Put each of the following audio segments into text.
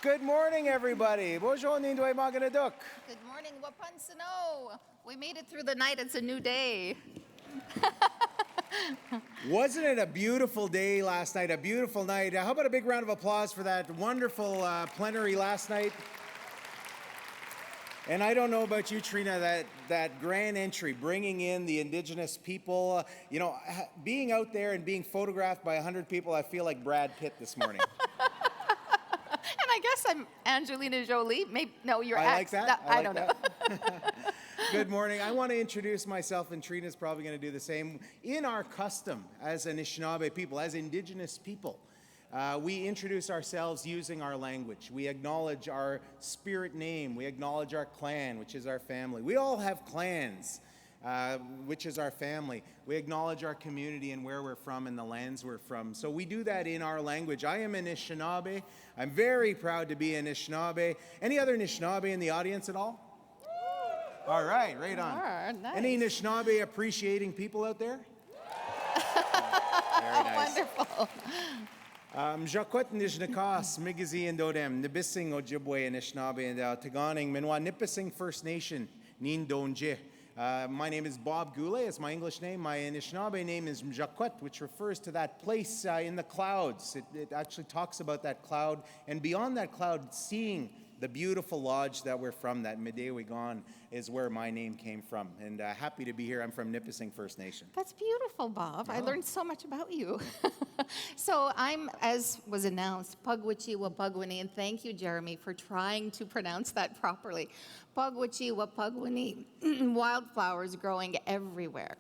Good morning, everybody. Bonjour, Nindoy Maganaduk. Good morning, Wapansano. We made it through the night. It's a new day. Wasn't it a beautiful day last night? A beautiful night. How about a big round of applause for that wonderful plenary last night? And I don't know about you, Trina, that grand entry, bringing in the Indigenous people, being out there and being photographed by 100 people, I feel like Brad Pitt this morning. And I guess I'm Angelina Jolie. Maybe no, you're. I like that. I don't know. Good morning. I want to introduce myself, and Trina's probably going to do the same. In our custom as Anishinaabe people, as Indigenous people, we introduce ourselves using our language. We acknowledge our spirit name. We acknowledge our clan, which is our family. We all have clans, which is our family. We acknowledge our community and where we're from and the lands we're from. So we do that in our language. I am Anishinaabe. I'm very proud to be Anishinaabe. Any other Anishinaabe in the audience at all? All right, right on. Nice. Any Anishinaabe appreciating people out there? Very nice. Wonderful. Mjakot Nijnakas, Migazi and Dodem, Nibissing Ojibwe Anishinaabe and Taganing, Minwa Nipissing First Nation, Nin Donje. My name is Bob Goulais, it's my English name. My Anishinaabe name is Mjakot, which refers to that place in the clouds. It actually talks about that cloud, and beyond that cloud, seeing the beautiful lodge that we're from, that Midewigan, is where my name came from. And happy to be here. I'm from Nipissing First Nation. That's beautiful, Bob. I learned so much about you. So I'm, as was announced, Pugwachi Wapugwini, and thank you, Jeremy, for trying to pronounce that properly. Pugwachi Wapugwini, wildflowers growing everywhere.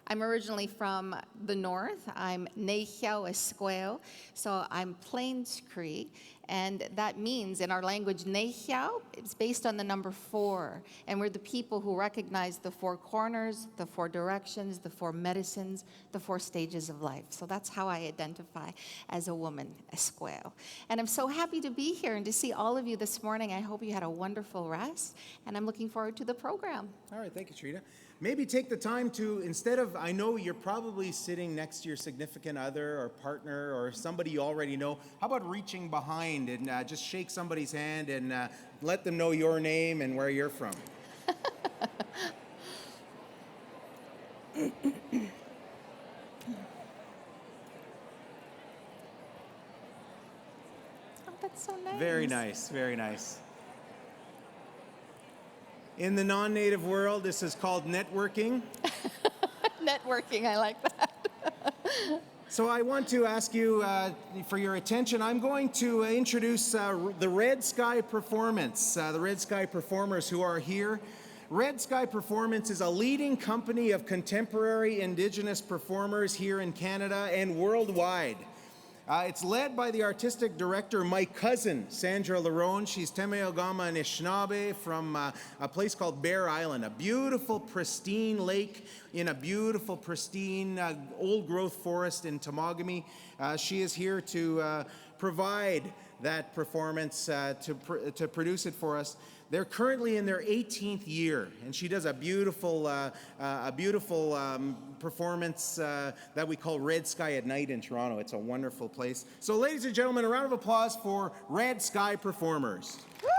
I'm originally from the north. I'm Nehiao Esqueo, so I'm Plains Cree, and that means in our language, Nehiao, it's based on the number 4, and we're the people who recognize the 4 corners, the 4 directions, the 4 medicines, the 4 stages of life. So that's how I identify as a woman, Esqueo. And I'm so happy to be here and to see all of you this morning. I hope you had a wonderful rest, and I'm looking forward to the program. All right, thank you, Trina. Maybe take the time to, instead of, I know you're probably sitting next to your significant other or partner or somebody you already know, how about reaching behind and just shake somebody's hand and let them know your name and where you're from? Oh, that's so nice. Very nice, very nice. In the non-native world, this is called networking. Networking, I like that. So I want to ask you for your attention. I'm going to introduce the Red Sky Performance, the Red Sky Performers who are here. Red Sky Performance is a leading company of contemporary Indigenous performers here in Canada and worldwide. It's led by the artistic director, my cousin, Sandra Larone. She's Temeogama Anishinaabe from a place called Bear Island, a beautiful, pristine lake in a beautiful, pristine, old-growth forest in Temagami. She is here to provide that performance, to produce it for us. They're currently in their 18th year, and she does a beautiful performance that we call Red Sky at Night in Toronto. It's a wonderful place. So, ladies and gentlemen, a round of applause for Red Sky Performers. Woo!